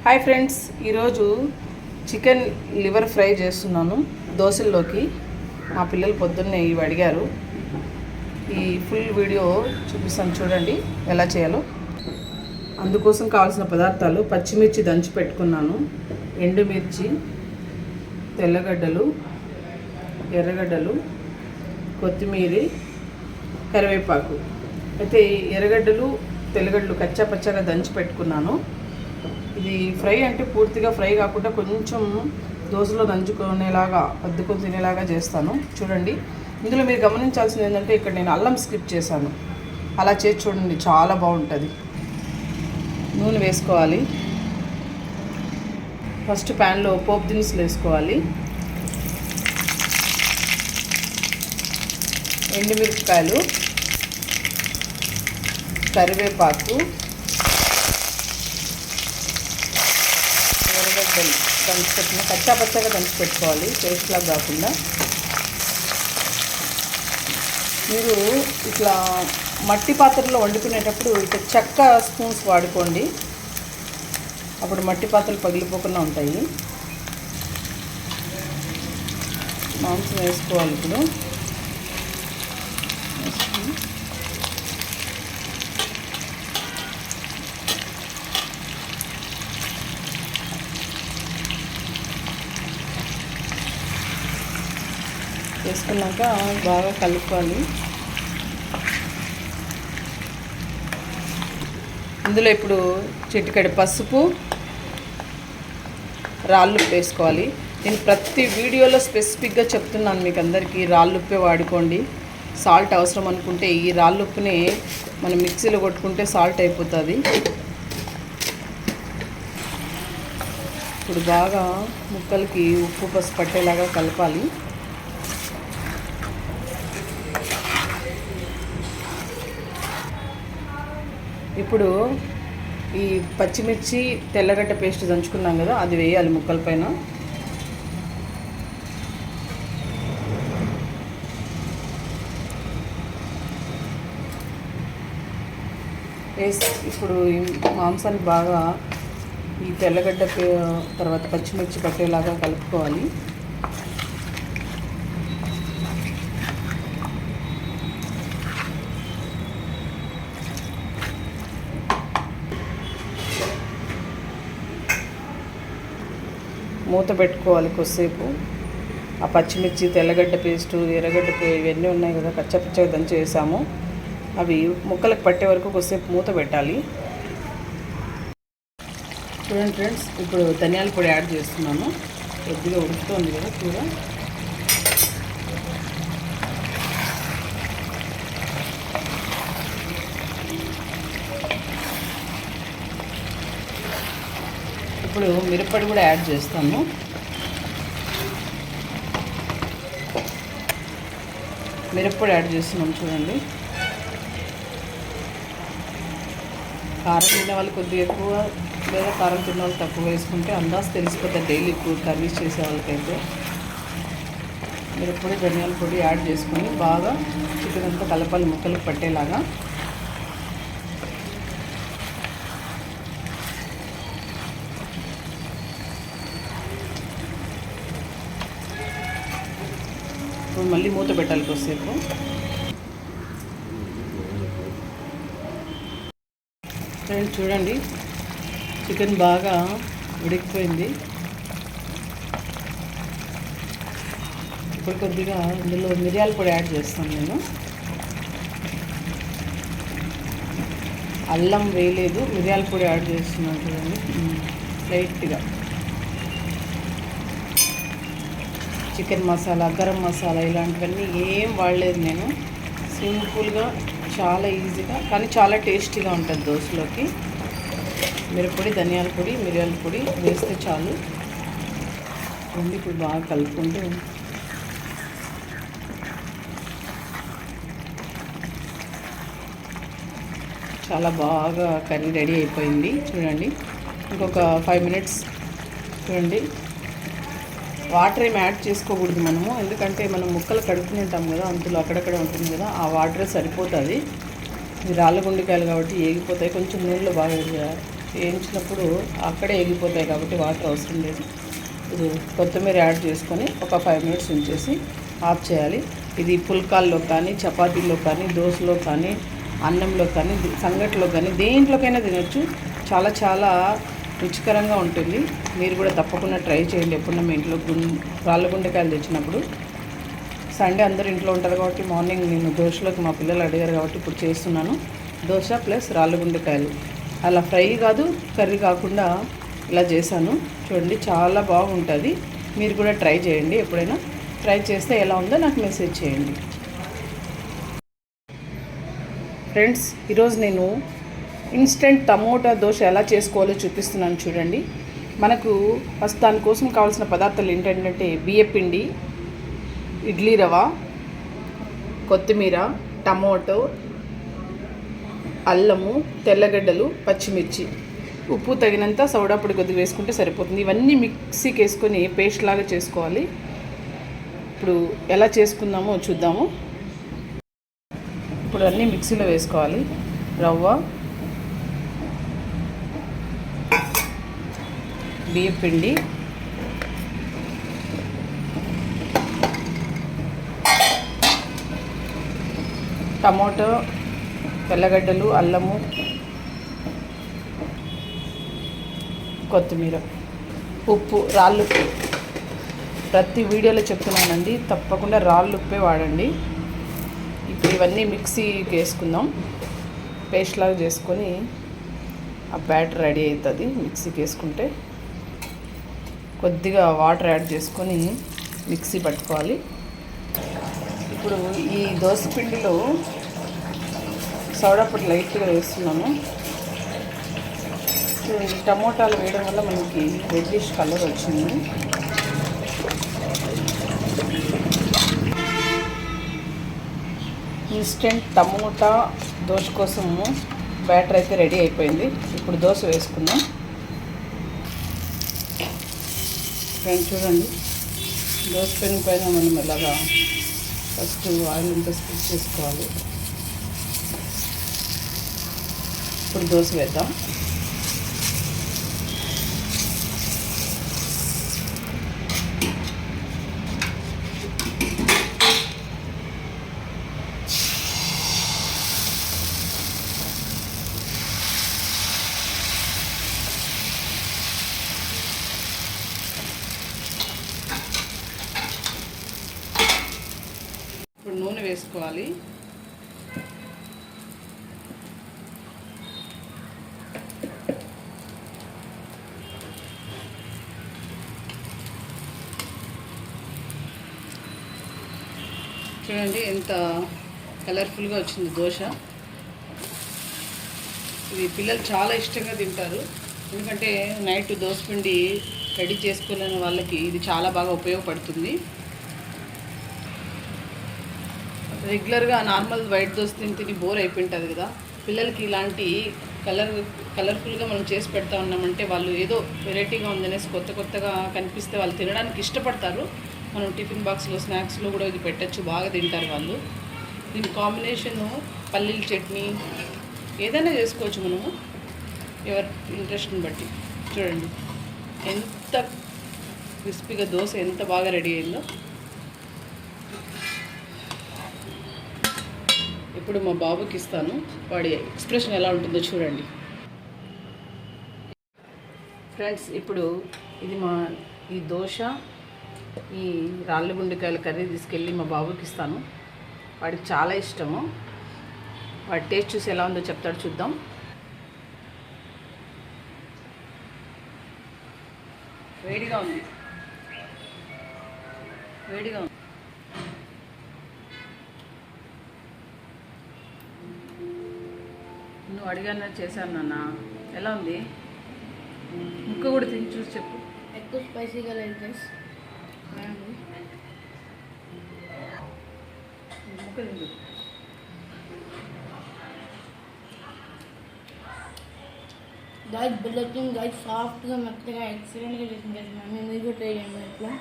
Hi friends, ఈరోజు chicken liver fry చేస్తున్నాను దోశల్లోకి. మా పిల్లలు పొద్దున్నే ఇవి అడిగారు. ఈ ఫుల్ వీడియో చూపిస్తాను, చూడండి ఎలా చేయాలో. అందుకోసం కావాల్సిన పదార్థాలు: పచ్చిమిర్చి దంచి పెట్టుకున్నాను, ఎండుమిర్చి, తెల్లగడ్డలు, ఎర్రగడ్డలు, కొత్తిమీర, కరివేపాకు. అయితే ఎర్రగడ్డలు తెల్లగడ్డలు కచ్చా పచ్చగా దంచి పెట్టుకున్నాను. ఇది ఫ్రై అంటే పూర్తిగా ఫ్రై కాకుండా కొంచెం దోశలో దంచుకునేలాగా అద్దుకొని తినేలాగా చేస్తాను. చూడండి, ఇందులో మీరు గమనించాల్సింది ఏంటంటే ఇక్కడ నేను అల్లం స్కిప్ చేశాను. అలా చేసి చూడండి, చాలా బాగుంటుంది. నూనె వేసుకోవాలి. ఫస్ట్ ప్యాన్లో పోపు దినుసులు వేసుకోవాలి. ఎండుమిరపకాయలు, కరివేపాకు, ఎర్రగడ్డలు దంచి పెట్టిన కచ్చా పచ్చగా దంచి పెట్టుకోవాలి, పేస్ట్లా కాకుండా. మీరు ఇట్లా మట్టి పాత్రలో వండుకునేటప్పుడు ఇట్లా చెక్క స్పూన్స్ వాడుకోండి, అప్పుడు మట్టి పాత్రలు పగిలిపోకుండా ఉంటాయి. మాంసం వేసుకోవాలి. ఇప్పుడు వేసుకున్నాక బాగా కలుపుకోవాలి. ఇందులో ఇప్పుడు చిటికెడు పసుపు, రాళ్ళుప్పు వేసుకోవాలి. నేను ప్రతి వీడియోలో స్పెసిఫిక్గా చెప్తున్నాను మీకు అందరికీ, రాళ్ళుప్పే వాడుకోండి. సాల్ట్ అవసరం అనుకుంటే ఈ రాళ్ళుప్పుని మనం మిక్సీలో కొట్టుకుంటే సాల్ట్ అయిపోతుంది. ఇప్పుడు బాగా ముక్కలకి ఉప్పు పసుపు పట్టేలాగా కలపాలి. ఇప్పుడు ఈ పచ్చిమిర్చి తెల్లగడ్డ పేస్ట్ దంచుకున్నాం కదా, అది వేయాలి ముక్కల పైన. వేసి ఇప్పుడు ఈ మాంసానికి బాగా ఈ తెల్లగడ్డ తర్వాత పచ్చిమిర్చి పట్టేలాగా కలుపుకోవాలి. మూత పెట్టుకోవాలి కొద్దిసేపు. ఆ పచ్చిమిర్చి, తెల్లగడ్డ పేస్టు, ఎర్రగడ్డ ఇవన్నీ ఉన్నాయి కదా, కచ్చపచ్చగా దంచి వేసాము, అవి ముక్కలకు పట్టే వరకు కొద్దిసేపు మూత పెట్టాలి. చూడండి ఫ్రెండ్స్, ఇప్పుడు ధనియాల పొడి యాడ్ చేస్తున్నాను. కొద్దిగా ఉడుకుతుంది కదా కూర. ఇప్పుడు మిరప్పొడి కూడా యాడ్ చేస్తాను. మిరప్పొడి యాడ్ చేస్తున్నాం. చూడండి, కారం తినే వాళ్ళు కొద్దిగా ఎక్కువ, లేదా కారం తిన్న వాళ్ళు తక్కువ వేసుకుంటే అందాజు తెలిసిపోతుంది. డైలీ కర్రీస్ చేసే వాళ్ళకైతే మిరప్పొడి, ధనియాల పొడి యాడ్ చేసుకొని బాగా చికెన్ అంతా కలపాలి ముక్కలకు పట్టేలాగా. ఇప్పుడు మళ్ళీ మూత పెట్టాలి కొద్దిసేపు. ఫ్రెండ్స్ చూడండి, చికెన్ బాగా ఉడికిపోయింది. ఇప్పుడు కొద్దిగా ఇందులో మిరియాల పొడి యాడ్ చేస్తాను నేను. అల్లం వేయలేదు, మిరియాల పొడి యాడ్ చేస్తున్నాను. చూడండి, లైట్గా చికెన్ మసాలా, గరం మసాలా ఇలాంటివన్నీ ఏం వాడలేదు నేను. సింపుల్గా, చాలా ఈజీగా, కానీ చాలా టేస్టీగా ఉంటుంది దోశలోకి. మిరప్పొడి, ధనియాల పొడి, మిరియాల పొడి వేస్తే చాలు. ఇప్పుడు బాగా కలుపుకుంటూ చాలా బాగా కర్రీ రెడీ అయిపోయింది. చూడండి, ఇంకొక 5 minutes. చూడండి, వాటర్ ఏమి యాడ్ చేసుకోకూడదు మనము, ఎందుకంటే మనం ముక్కలు కడుక్కుని ఉంటాం కదా, అందులో అక్కడక్కడ ఉంటుంది కదా, ఆ వాటరే సరిపోతుంది. ఇది రాళ్ళ గుండెకాయలు కాబట్టి ఏగిపోతాయి. కొంచెం నూనెలో బాగా వేయించినప్పుడు అక్కడే ఎగిపోతాయి కాబట్టి వాటర్ అవసరం లేదు. ఇది కొత్తిమీర యాడ్ చేసుకొని ఒక 5 మినిట్స్ ఉంచేసి ఆఫ్ చేయాలి. ఇది పుల్కాల్లో కానీ, చపాతీల్లో కానీ, దోశలో కానీ, అన్నంలో కానీ, సంగట్లో కానీ దేంట్లోకైనా తినొచ్చు. చాలా చాలా రుచికరంగా ఉంటుంది. మీరు కూడా తప్పకుండా ట్రై చేయండి. ఎప్పుడన్నా మీ ఇంట్లో రాళ్ళ గుండెకాయలు తెచ్చినప్పుడు. సండే అందరూ ఇంట్లో ఉంటారు కాబట్టి మార్నింగ్ నేను దోశలోకి మా పిల్లలు అడిగారు కాబట్టి ఇప్పుడు చేస్తున్నాను. దోశ ప్లస్ రాళ్ళ గుండెకాయలు. అలా ఫ్రై కాదు, కర్రీ కాకుండా ఇలా చేశాను. చూడండి, చాలా బాగుంటుంది. మీరు కూడా ట్రై చేయండి. ఎప్పుడైనా ట్రై చేస్తే ఎలా ఉందో నాకు మెసేజ్ చేయండి. ఫ్రెండ్స్, ఈరోజు నేను ఇన్స్టెంట్ టమోటా దోశ ఎలా చేసుకోవాలో చూపిస్తున్నాను చూడండి. మనకు ఫస్ట్ దానికోసం కావాల్సిన పదార్థాలు ఏంటంటే బియ్యపిండి, ఇడ్లీ రవ, కొత్తిమీర, టమోటో, అల్లము, తెల్లగడ్డలు, పచ్చిమిర్చి, ఉప్పు తగినంత, సోడా పొడి కొద్దిగా వేసుకుంటే సరిపోతుంది. ఇవన్నీ మిక్సీకి వేసుకొని పేస్ట్ లాగా చేసుకోవాలి. ఇప్పుడు ఎలా చేసుకుందామో చూద్దాము. ఇప్పుడు అన్నీ మిక్సీలో వేసుకోవాలి. రవ్వ, బియ్యపిండి, టమోటో, తెల్లగడ్డలు, అల్లము, కొత్తిమీర, ఉప్పు, రాళ్ళుప్పు. ప్రతి వీడియోలో చెప్తున్నానండి, తప్పకుండా రాళ్ళుప్పే వాడండి. ఇప్పుడు ఇవన్నీ మిక్సీకి వేసుకుందాం. పేస్ట్ లాగా చేసుకొని ఆ బ్యాటర్ రెడీ అవుతుంది. మిక్సీకి వేసుకుంటే కొద్దిగా వాటర్ యాడ్ చేసుకొని మిక్సీ పట్టుకోవాలి. ఇప్పుడు ఈ దోశ పిండిలో సోడా పొడి లైట్గా వేస్తున్నాను. చూడండి, టమోటాలు వేయడం వల్ల మనకి రెడ్డిష్ కలర్ వచ్చింది. ఇన్స్టెంట్ టమోటా దోశ కోసము బ్యాటర్ అయితే రెడీ అయిపోయింది. ఇప్పుడు దోశ వేసుకుందాం. చూడండి, దోశ పెన్ పైన మనం ఇలాగా ఫస్ట్ ఆయిల్ అంతా స్ప్రెడ్ చేసుకోవాలి. ఇప్పుడు దోశ వేద్దాం. ఇప్పుడు నూనె వేసుకోవాలి. చూడండి ఎంత కలర్ఫుల్గా వచ్చింది దోశ. ఇది పిల్లలు చాలా ఇష్టంగా తింటారు. ఎందుకంటే నైట్ దోశ పిండి రెడీ చేసుకోలేని వాళ్ళకి ఇది చాలా బాగా ఉపయోగపడుతుంది. రెగ్యులర్గా నార్మల్ వైట్ దోశ తిని బోర్ అయిపోయింటుంది కదా. పిల్లలకి ఇలాంటి కలర్ఫుల్గా మనం చేసి పెడతా ఉన్నామంటే వాళ్ళు ఏదో వెరైటీగా ఉందనేసి కొత్తగా కనిపిస్తే వాళ్ళు తినడానికి ఇష్టపడతారు. మనం టిఫిన్ బాక్స్లో, స్నాక్స్లో కూడా ఇది పెట్టచ్చు, బాగా తింటారు వాళ్ళు. దీని కాంబినేషను పల్లీల చట్నీ ఏదైనా చేసుకోవచ్చు మనము, ఎవరి ఇంట్రెస్ట్ని బట్టి. చూడండి ఎంత క్రిస్పీగా దోశ ఎంత బాగా రెడీ అయిందో. ఇప్పుడు మా బాబుకి ఇస్తాను, వాడి ఎక్స్ప్రెషన్ ఎలా ఉంటుందో చూడండి. ఫ్రెండ్స్, ఇప్పుడు ఇది ఈ దోశ, ఈ రాళ్ళ గుండెకాయల కర్రీ తీసుకెళ్ళి మా బాబుకి ఇస్తాను. వాడికి చాలా ఇష్టము. వాడి టేస్ట్ చూసి ఎలా ఉందో చెప్తాడు, చూద్దాం. వేడిగా ఉంది, వేడిగా ఉంది. నువ్వు అడిగాను, చేశాను నాన్న. ఎలా ఉంది? ముక్క కూడా తిని చూసి చెప్పు. ఎక్కువ స్పైసీగా లేదు గైస్. ముక్క తిందు. గైస్ బిల్లెటింగ్ గైస్ సాఫ్ట్గా మెత్తగా ఎక్సలెంట్గా చేసింది గైస్. మీరు కూడా ట్రై చేయండి ఇట్లా.